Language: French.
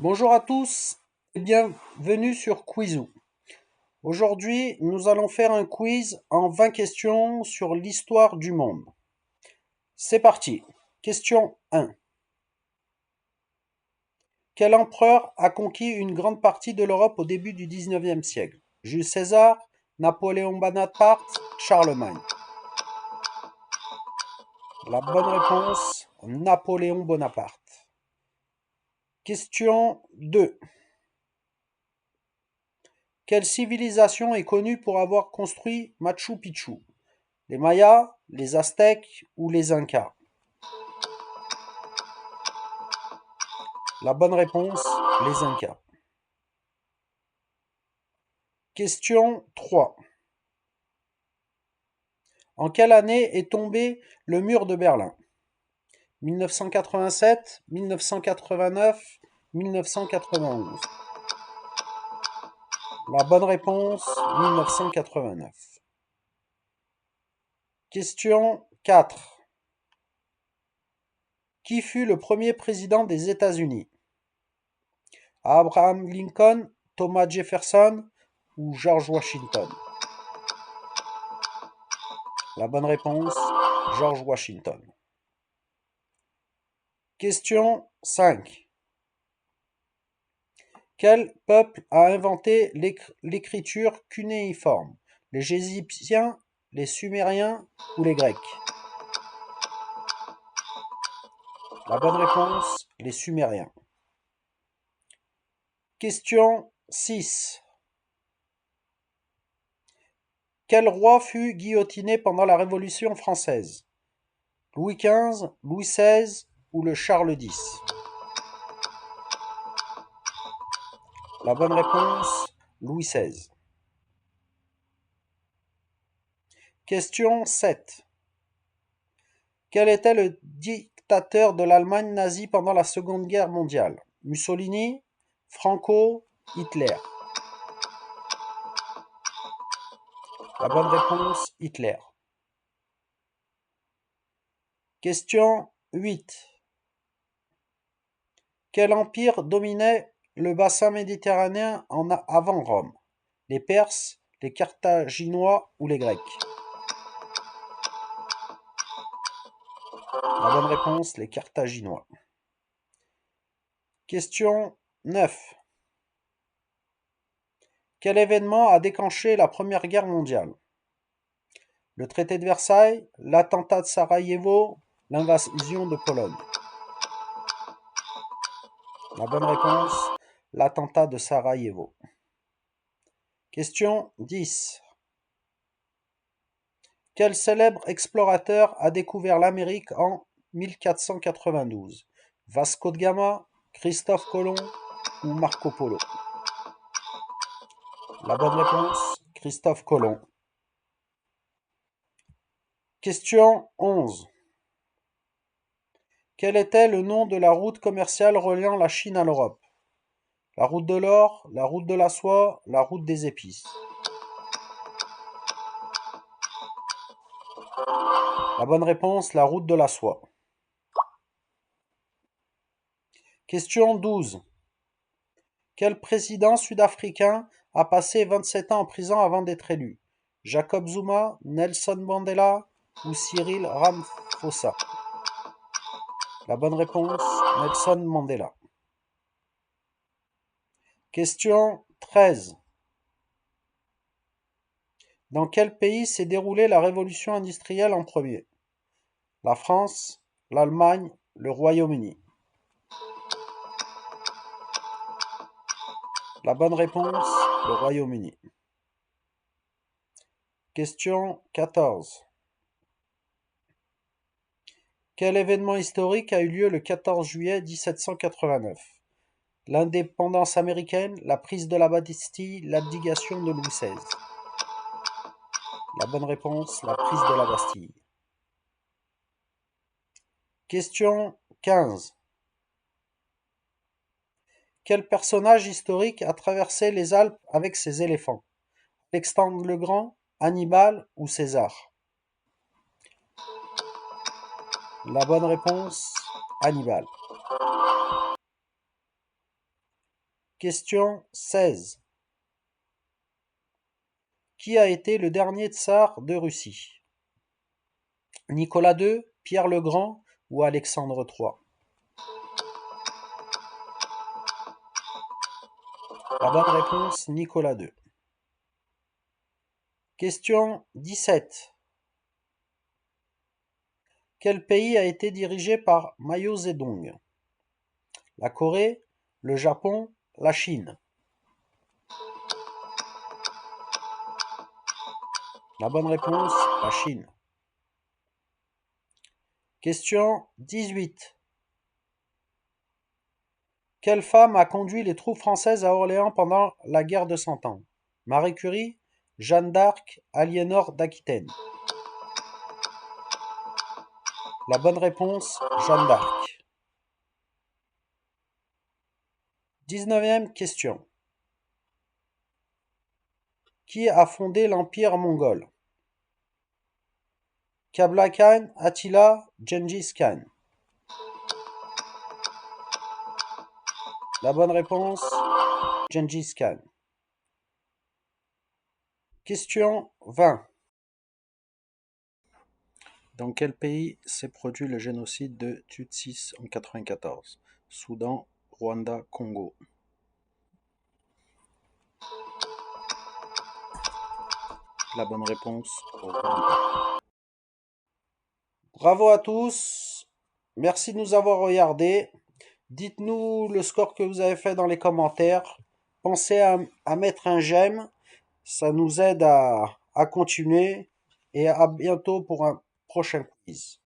Bonjour à tous et bienvenue sur Quizou. Aujourd'hui, nous allons faire un quiz en 20 questions sur l'histoire du monde. C'est parti. Question 1. Quel empereur a conquis une grande partie de l'Europe au début du XIXe siècle? Jules César, Napoléon Bonaparte, Charlemagne. La bonne réponse, Napoléon Bonaparte. Question 2. Quelle civilisation est connue pour avoir construit Machu Picchu? Les Mayas, les Aztèques ou les Incas? La bonne réponse, les Incas. Question 3. En quelle année est tombé le mur de Berlin? 1987, 1989, 1991. La bonne réponse, 1989. Question 4. Qui fut le premier président des États-Unis? Abraham Lincoln, Thomas Jefferson ou George Washington? La bonne réponse, George Washington. Question 5. Quel peuple a inventé l'écriture cunéiforme? Les Égyptiens, les Sumériens ou les Grecs? La bonne réponse, les Sumériens. Question 6. Quel roi fut guillotiné pendant la Révolution française? Louis XV, Louis XVI ou le Charles X? La bonne réponse, Louis XVI. Question 7. Quel était le dictateur de l'Allemagne nazie pendant la Seconde Guerre mondiale? Mussolini, Franco, Hitler? La bonne réponse, Hitler. Question 8. Quel empire dominait le bassin méditerranéen avant Rome? Les Perses, les Carthaginois ou les Grecs? La bonne réponse, les Carthaginois. Question 9. Quel événement a déclenché la Première Guerre mondiale? Le traité de Versailles, l'attentat de Sarajevo, l'invasion de Pologne? La bonne réponse, l'attentat de Sarajevo. Question 10. Quel célèbre explorateur a découvert l'Amérique en 1492? Vasco de Gama, Christophe Colomb ou Marco Polo? La bonne réponse, Christophe Colomb. Question 11. Quel était le nom de la route commerciale reliant la Chine à l'Europe? La route de l'or, la route de la soie, la route des épices? La bonne réponse, la route de la soie. Question 12. Quel président sud-africain a passé 27 ans en prison avant d'être élu? Jacob Zuma, Nelson Mandela ou Cyril Ramaphosa? La bonne réponse, Nelson Mandela. Question 13. Dans quel pays s'est déroulée la révolution industrielle en premier? La France, l'Allemagne, le Royaume-Uni? La bonne réponse, le Royaume-Uni. Question 14. Quel événement historique a eu lieu le 14 juillet 1789? L'indépendance américaine, la prise de la Bastille, l'abdication de Louis XVI? La bonne réponse, la prise de la Bastille. Question 15. Quel personnage historique a traversé les Alpes avec ses éléphants? Alexandre le Grand, Hannibal ou César? La bonne réponse, Hannibal. Question 16. Qui a été le dernier tsar de Russie? Nicolas II, Pierre le Grand ou Alexandre III? La bonne réponse, Nicolas II. Question 17. Quel pays a été dirigé par Mao Zedong? La Corée, le Japon, la Chine? La bonne réponse, la Chine. Question 18. Quelle femme a conduit les troupes françaises à Orléans pendant la guerre de Cent Ans? Marie Curie, Jeanne d'Arc, Aliénor d'Aquitaine? La bonne réponse, Jeanne d'Arc. 19e question. Qui a fondé l'Empire mongol? Kublai Khan, Attila, Gengis Khan? La bonne réponse, Gengis Khan. Question 20. Dans quel pays s'est produit le génocide de Tutsis en 1994? Soudan, Rwanda, Congo? La bonne réponse, Rwanda. Bravo à tous. Merci de nous avoir regardés. Dites-nous le score que vous avez fait dans les commentaires. Pensez à mettre un j'aime. Ça nous aide à continuer. Et à bientôt pour un prochain quiz.